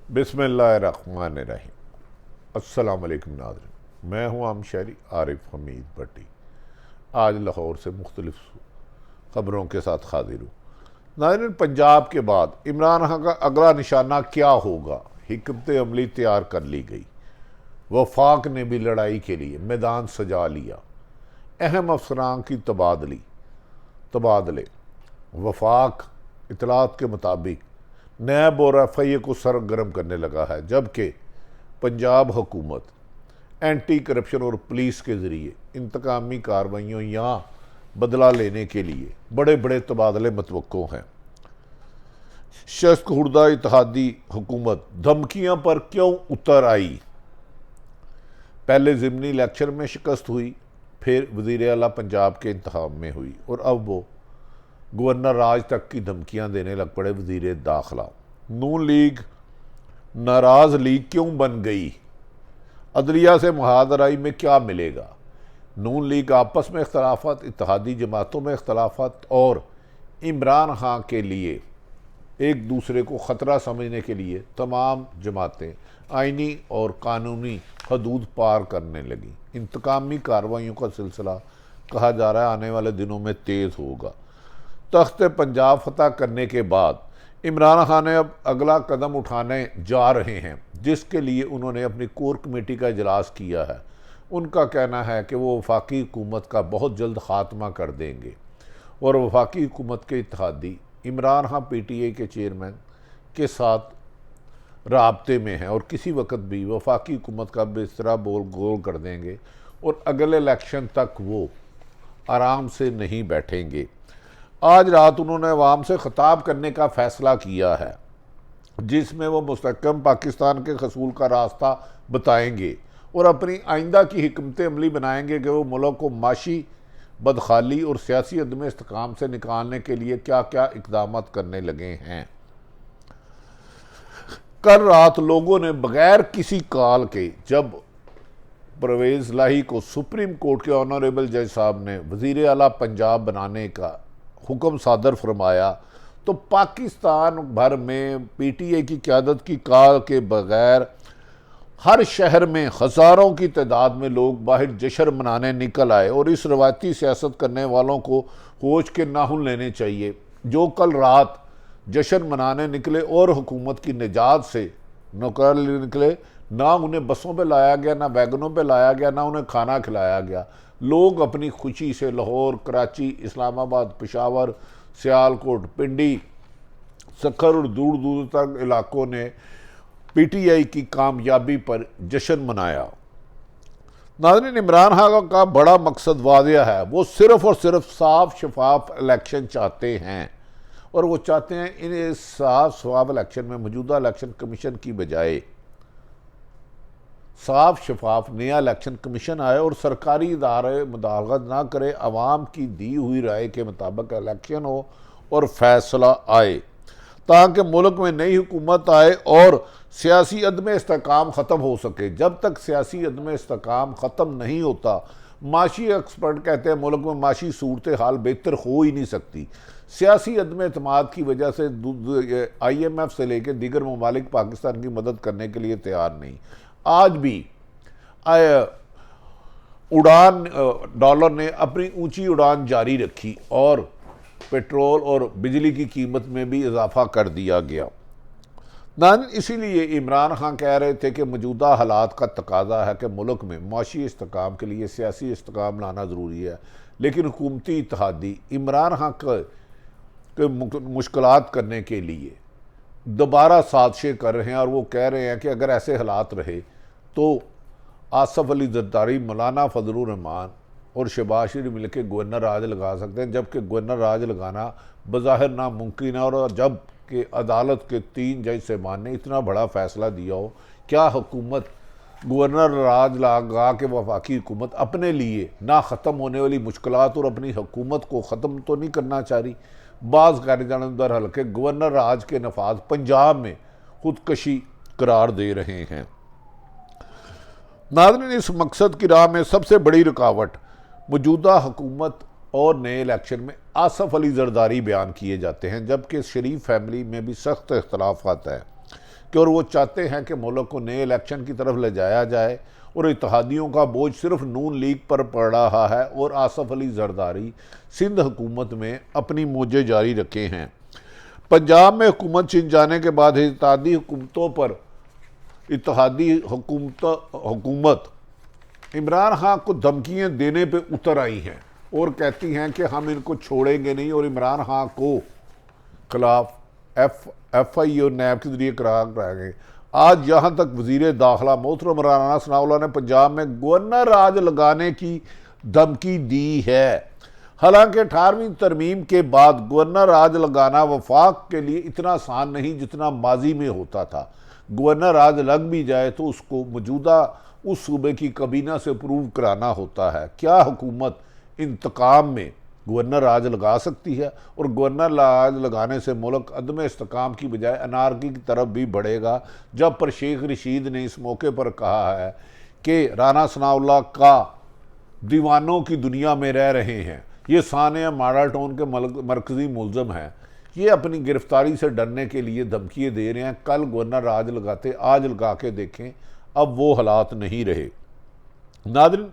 बिस्मिल्लाहिर्रहमानिर्रहीम। अस्सलाम वालेकुम नाज़रीन, मैं हूँ आम शहरी आरिफ हमीद भट्टी। आज लाहौर से मुख्तलिफ ख़बरों के साथ हाजिर हूँ। नाज़रीन, पंजाब के बाद इमरान खान का अगला निशाना क्या होगा, हिकमत अमली तैयार कर ली गई। वफाक ने भी लड़ाई के लिए मैदान सजा लिया। अहम अफसरान की तबादले। वफाक इतलात के मुताबिक नैब और एफआईए को सरगर्म करने लगा है, जबकि पंजाब हुकूमत एंटी करप्शन और पुलिस के ज़रिए इंतकामी कार्रवाइयों या बदला लेने के लिए बड़े बड़े तबादले मतवक्को हैं। शख्स खुर्दा इत्तेहादी हुकूमत धमकियां पर क्यों उतर आई? पहले ज़िमनी इलेक्शन में शिकस्त हुई, फिर वज़ीर आला पंजाब के इंतखाब में हुई और अब वो गवर्नर राज तक की धमकियां देने लग पड़े वज़ीर दाखिला। नून लीग नाराज़ लीग क्यों बन गई? अदलिया से मुहादराई में क्या मिलेगा? नून लीग आपस में इख्तलाफात, इत्तेहादी जमातों में इख्तलाफात और इमरान खान के लिए एक दूसरे को ख़तरा समझने के लिए तमाम जमातें आइनी और कानूनी हदूद पार करने लगी। इंतकामी कार्रवाइयों का सिलसिला कहा जा रहा है आने वाले दिनों में तेज़ होगा। तख्त पंजाब फतह करने के बाद इमरान खान ने अब अगला कदम उठाने जा रहे हैं, जिसके लिए उन्होंने अपनी कोर कमेटी का इजलास किया है। उनका कहना है कि वो वफाकी हुकूमत का बहुत जल्द खात्मा कर देंगे और वफाकी हुकूमत के इत्तेहादी इमरान खान पीटीआई के चेयरमैन के साथ राब्ते में हैं और किसी वक्त भी वफाकी हुकूमत का बिस्तरा गोल कर देंगे और अगले इलेक्शन तक वो आराम से नहीं बैठेंगे। आज रात उन्होंने अवाम से खिताब करने का फ़ैसला किया है, जिसमें वो मुस्तहकम पाकिस्तान के हसूल का रास्ता बताएंगे और अपनी आइंदा की हिकमत अमली बनाएंगे कि वो मुल्क को माशी बदखाली और सियासी अदम इस्तेकाम से निकालने के लिए क्या क्या इकदाम करने लगे हैं। कल रात लोगों ने बगैर किसी कॉल के जब परवेज़ लाही को सुप्रीम कोर्ट के ऑनरेबल जज साहब ने वज़ीर आला पंजाब बनाने का हुक्म सादर फरमाया, तो पाकिस्तान भर में पीटीआई की क़यादत की कॉल के बगैर हर शहर में हज़ारों की तादाद में लोग बाहर जश्न मनाने निकल आए और इस रवायती सियासत करने वालों को होश के नाखून लेने चाहिए, जो कल रात जश्न मनाने निकले और हुकूमत की निजात से नौकर निकले। ना उन्हें बसों पे लाया गया, ना वैगनों पे लाया गया, ना उन्हें खाना खिलाया गया। लोग अपनी खुशी से लाहौर, कराची, इस्लामाबाद, पेशावर, सियालकोट, पिंडी, सखर और दूर दूर तक इलाकों ने पीटीआई की कामयाबी पर जश्न मनाया। नाज़रीन, इमरान खान का बड़ा मकसद वाज़ेह है। वो सिर्फ़ और सिर्फ साफ शफाफ इलेक्शन चाहते हैं और वो चाहते हैं इन साफ शफाफ इलेक्शन में मौजूदा इलेक्शन कमीशन की बजाय साफ शफाफ नया इलेक्शन कमीशन आए और सरकारी इदारे मुदाखलत ना करे, अवाम की दी हुई राय के मुताबिक इलेक्शन हो और फैसला आए, ताकि मुल्क में नई हुकूमत आए और सियासी अदम इस्तेकाम ख़त्म हो सके। जब तक सियासी अदम इस्तेकाम ख़त्म नहीं होता, माशी एक्सपर्ट कहते हैं मुल्क में माशी सूरत हाल बेहतर हो ही नहीं सकती। सियासी अदम एतमाद की वजह से IMF से लेकर दीगर ममालिक पाकिस्तान की मदद करने के लिए तैयार नहीं। आज भी उड़ान डॉलर ने अपनी ऊंची उड़ान जारी रखी और पेट्रोल और बिजली की कीमत में भी इजाफा कर दिया गया। इसीलिए इमरान खान कह रहे थे कि मौजूदा हालात का तकाजा है कि मुल्क में माशी इस्तेकाम के लिए सियासी इस्तेकाम लाना ज़रूरी है, लेकिन हुकूमती इत्तेहादी इमरान खान के मुश्किलात करने के लिए दोबारा साजिशें कर रहे हैं और वो कह रहे हैं कि अगर ऐसे हालात रहे तो आसफ अली जरदारी, मौलाना फजलुर रहमान और शहबाज शरीफ मिलकर गवर्नर राज लगा सकते हैं, जबकि गवर्नर राज लगाना बज़ाहिर नामुमकिन है। और जब कि अदालत के 3 जज साहबान ने इतना बड़ा फ़ैसला दिया हो, क्या हुकूमत गवर्नर राज लगा के वफाकी हुकूमत अपने लिए ना ख़त्म होने वाली मुश्किलात और अपनी हुकूमत को ख़त्म तो नहीं करना चाह रही? बाज़ गैर जानबदार हल्के गवर्नर राज के नफाज पंजाब में खुदकशी करार दे रहे हैं। नाज़रीन, इस मकसद की राह में सबसे बड़ी रुकावट मौजूदा हुकूमत और नए इलेक्शन में आसफ अली जरदारी बयान किए जाते हैं, जबकि शरीफ फैमिली में भी सख्त इख्तलाफात है। कि और वो चाहते हैं कि मुल्क को नए इलेक्शन की तरफ ले जाया जाए और इत्तेहादियों का बोझ सिर्फ नून लीग पर पड़ रहा है और आसफ अली जरदारी सिंध हुकूमत में अपनी मौजें जारी रखे हैं। पंजाब में हुकूमत छिन जाने के बाद इत्तेहादी हुकूमतों पर इत्तेहादी हुकूमत इमरान खान को धमकियां देने पे उतर आई हैं और कहती हैं कि हम इनको छोड़ेंगे नहीं और इमरान खान को खिलाफ FI और नैब के जरिए कराएंगे। आज यहाँ तक वजीर दाखिला मोहतरम राना सनाउल्लाह ने पंजाब में गवर्नर राज लगाने की धमकी दी है। हालांकि 18वीं तरमीम के बाद गवर्नर राज लगाना वफाक के लिए इतना आसान नहीं जितना माजी में होता था। गवर्नर राज लग भी जाए तो उसको मौजूदा उस सूबे की कबीना से अप्रूव कराना होता है। क्या हुकूमत इंतकाम में गवर्नर राज लगा सकती है? और गवर्नर राज लगाने से मुल्क अदम इस्तेकाम की बजाय अनारकी की तरफ भी बढ़ेगा। जब पर शेख रशीद ने इस मौके पर कहा है कि राना सनाउल्लाह का दीवानों की दुनिया में रह रहे हैं, ये सानिया मॉडल टाउन के मरकजी मुलजम हैं, ये अपनी गिरफ्तारी से डरने के लिए धमकियाँ दे रहे हैं। कल गवर्नर राज लगाते, आज लगा के देखें, अब वो हालात नहीं रहे। नादरीन,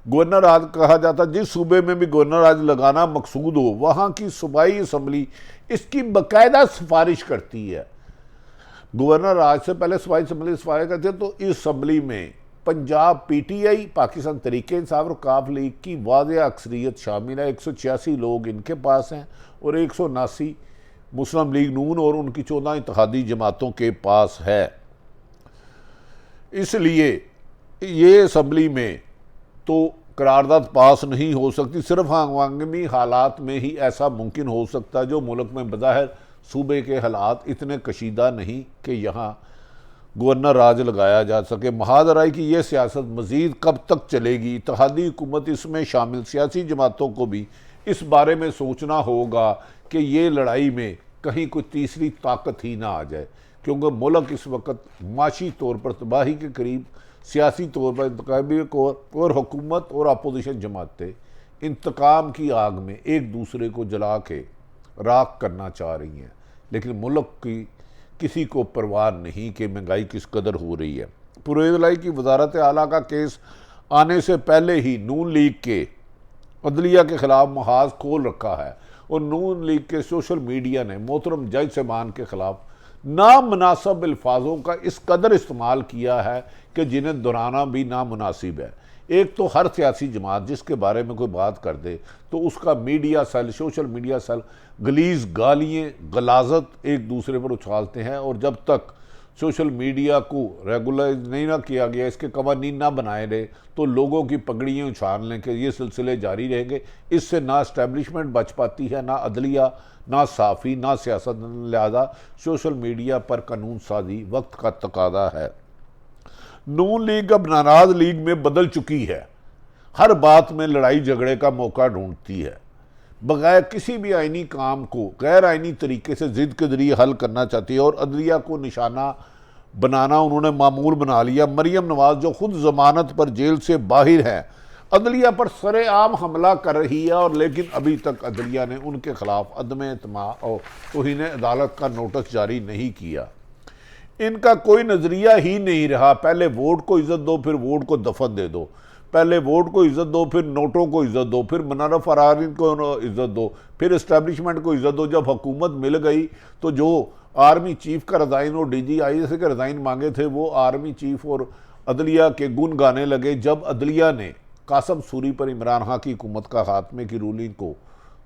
गवर्नर राज कहा जाता जिस सूबे में भी गवर्नर राज लगाना मकसूद हो वहाँ की सूबाई असम्बली इसकी बाकायदा सिफारिश करती है। गवर्नर राज से पहले सूबाई असम्बली सिफारिश करती है। तो इस असम्बली में पंजाब PTI पाकिस्तान तहरीक इंसाफ और काफ लीग की वाज़ेह अक्सरियत शामिल है। 186 लोग इनके पास हैं और 179 मुस्लिम लीग नून और उनकी 14 इत्तेहादी जमातों के पास है। इसलिए ये असम्बली में तो करारदाद पास नहीं हो सकती। सिर्फ हंगामी हालात में ही ऐसा मुमकिन हो सकता है जो मुल्क में बज़ाहिर सूबे के हालात इतने कशीदा नहीं कि यहाँ गवर्नर राज लगाया जा सके। महाजराई की यह सियासत मज़ीद कब तक चलेगी? इत्तेहादी हुकूमत इसमें शामिल सियासी जमातों को भी इस बारे में सोचना होगा कि ये लड़ाई में कहीं कोई तीसरी ताकत ही ना आ जाए, क्योंकि मुल्क इस वक्त माशी तौर पर तबाही के करीब, सियासी तौर पर इंतकामी और हुकूमत और अपोजिशन जमातें इंतकाम की आग में एक दूसरे को जला के राख करना चाह रही हैं। लेकिन मुल्क की किसी को परवाह नहीं कि महंगाई किस कदर हो रही है। पुरलाई की वजारत आला का केस आने से पहले ही नून लीग के अदलिया के खिलाफ महाज खोल रखा है और नून लीग के सोशल मीडिया ने मोहतरम जज साहबान के खिलाफ नामुनासिब अल्फाजों का इस कदर इस्तेमाल किया है कि जिन्हें दोहराना भी नामुनासिब है। एक तो हर सियासी जमात जिसके बारे में कोई बात कर दे तो उसका media cell, social media cell गलीज गालियाँ गलाजत एक दूसरे पर उछालते हैं और जब तक सोशल मीडिया को रेगुलाइज नहीं ना किया गया, इसके कवानीन ना बनाए गए, तो लोगों की पगड़ियाँ उछालने के ये सिलसिले जारी रहेंगे। इससे ना इस्टेब्लिशमेंट बच पाती है, ना अदलिया, ना साफ़ी, ना सियासत। लिहाजा सोशल मीडिया पर कानून साजी वक्त का तकादा है। नून लीग अब नाराज लीग में बदल चुकी है, हर बात में लड़ाई झगड़े का मौका ढूंढती है, बगैर किसी भी आइनी काम को गैर आइनी तरीके से जिद के जरिए हल करना चाहती है और अदलिया को निशाना बनाना उन्होंने मामूल बना लिया। मरियम नवाज जो खुद जमानत पर जेल से बाहर हैं, अदलिया पर सरेआम हमला कर रही है और लेकिन अभी तक अदलिया ने उनके खिलाफ अदम एतमाद और तौहीन अदालत का नोटिस जारी नहीं किया। इनका कोई नज़रिया ही नहीं रहा, पहले वोट को इज्जत दो फिर वोट को दफन दे दो, पहले वोट को इज्जत दो फिर नोटों को इज्जत दो, फिर मुनव्वर फरारीन को इज्जत दो, फिर इस्टेब्लिशमेंट को इज्जत दो। जब हुकूमत मिल गई तो जो आर्मी चीफ का रिज़ाइन और DGI के रिज़ाइन मांगे थे वो आर्मी चीफ और अदलिया के गुन गाने लगे। जब अदलिया ने कासम सूरी पर इमरान खान की हुकूमत का खात्मे की रूलिंग को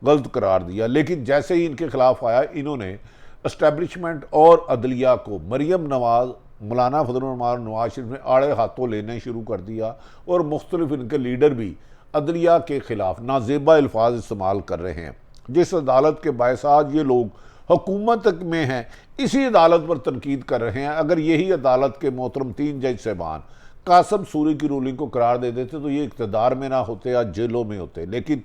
गलत करार दिया, लेकिन जैसे ही इनके खिलाफ आया इन्होंने इस्टेब्लिशमेंट और अदलिया को मरियम नवाज, मौलाना फजलुर रहमान, नवाज शरीफ ने आड़े हाथों लेने शुरू कर दिया और मुख्तलिफ इनके लीडर भी अदलिया के खिलाफ नाजेबा अल्फाज इस्तेमाल कर रहे हैं। जिस अदालत के बायस आज ये लोग हुकूमत में हैं, इसी अदालत पर तनकीद कर रहे हैं। अगर यही अदालत के मोहतरम 3 जज साहबान कासम सूरी की रूलिंग को करार दे देते तो ये इक़्तिदार में ना होते या जेलों में होते। लेकिन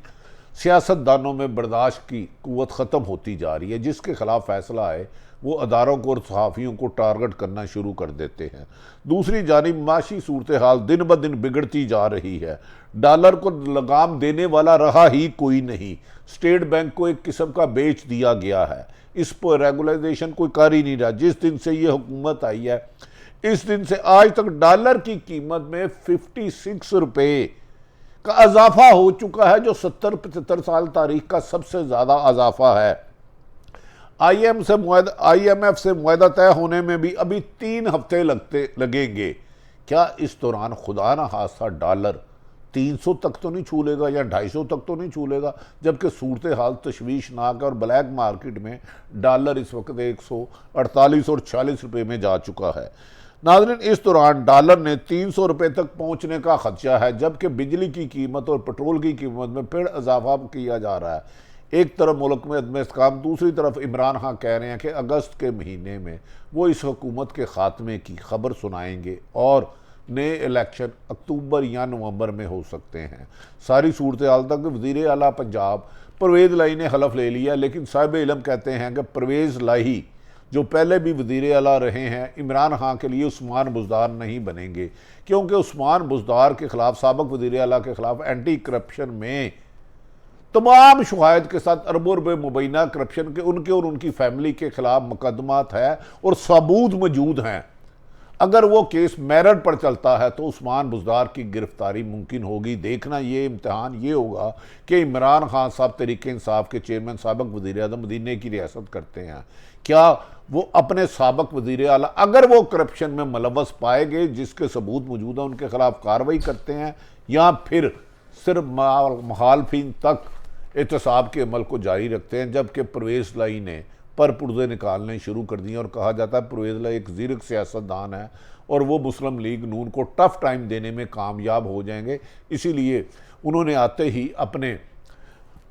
सियासतदानों में बर्दाश्त की कुव्वत ख़त्म होती जा रही है। जिसके खिलाफ फैसला आए वो अदारों को और सहाफ़ियों को टारगेट करना शुरू कर देते हैं। दूसरी जानिब माशी सूरत हाल दिन ब दिन बिगड़ती जा रही है। डॉलर को लगाम देने वाला रहा ही कोई नहीं। स्टेट बैंक को एक किस्म का बेच दिया गया है। इस पर रेगुलाइजेशन कोई कर ही नहीं रहा। जिस दिन से ये हुकूमत आई है, इस दिन से आज तक डॉलर की कीमत में 56 रुपये का अजाफा हो चुका है, जो 70-75 साल तारीख का सबसे ज़्यादा अजाफा है। IMF से मुआहदा तय होने में भी अभी 3 हफ्ते लगेंगे। क्या इस दौरान खुदा ना खास्ता डॉलर 300 तक तो नहीं छू लेगा या 250 तक तो नहीं छू लेगा, जबकि सूरत हाल तशवीशनाक है और ब्लैक मार्केट में डॉलर इस वक्त 148 और 46 रुपये में जा चुका है। नाज़रीन, इस दौरान डॉलर ने 300 रुपये तक पहुंचने का खदशा है, जबकि बिजली की कीमत और पेट्रोल की कीमत में फिर इजाफा किया जा रहा है। एक तरफ मुल्क में अदम इस्तेकाम, दूसरी तरफ इमरान खान कह रहे हैं कि अगस्त के महीने में वो इस हुकूमत के ख़ात्मे की खबर सुनाएंगे और नए इलेक्शन अक्टूबर या नवंबर में हो सकते हैं। सारी सूरत हाल तक वज़ीर आला पंजाब परवेज़ लाई ने हलफ ले लिया, लेकिन साहिब इल्म कहते हैं कि परवेज़ लाई जो पहले भी वज़ीर आला रहे हैं, इमरान खान के लिए उस्मान बुज़दार नहीं बनेंगे, क्योंकि उस्मान बुज़दार के ख़िलाफ़, साबिक़ वज़ीर आला के ख़िलाफ़ एंटी करप्शन में तमाम शवाहिद के साथ अरबों रुपये मुबैना करप्शन के उनके और उनकी फैमिली के खिलाफ मुकदमात है और सबूत मौजूद हैं। अगर वो केस मेरिट पर चलता है तो उस्मान बुज़दार की गिरफ्तारी मुमकिन होगी। देखना ये इम्तहान ये होगा कि इमरान खान साहब तहरीक इंसाफ के चेयरमैन साबिक़ वज़ीर आज़म मदीने की रियासत करते हैं, क्या वो अपने साबिक़ वज़ीर आला अगर वो करप्शन में मुलव्वस पाए गए जिसके सबूत मौजूद है उनके खिलाफ कार्रवाई करते हैं, या फिर सिर्फ मुखालफिन तक एहतसाब के अमल को जारी रखते हैं। जबकि परवेज़ लाई ने पर पुर्जे निकालने शुरू कर दिए और कहा जाता है परवेज़ लाई एक ज़ीरक सियासतदान है और वो मुस्लिम लीग नून को टफ टाइम देने में कामयाब हो जाएंगे। इसीलिए उन्होंने आते ही अपने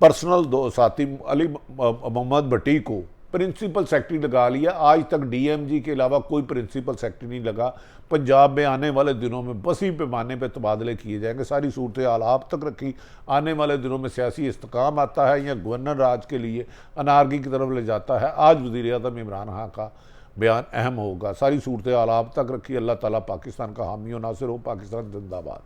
पर्सनल साथी अली मोहम्मद भट्टी को प्रिंसिपल सेक्रेटरी लगा लिया। आज तक DMG के अलावा कोई प्रिंसिपल सेक्रेटरी नहीं लगा। पंजाब में आने वाले दिनों में बसी पैमाने पर तबादले किए जाएंगे। सारी सूरत हाल आप तक रखी। आने वाले दिनों में सियासी इस्तेकाम आता है या गवर्नर राज के लिए अनारकी की तरफ ले जाता है। आज वज़ीर आज़म इमरान खान का बयान अहम होगा। सारी सूरत हाल आप तक रखी। अल्लाह ताला पाकिस्तान का हामी और नासिर हो। पाकिस्तान जिंदाबाद।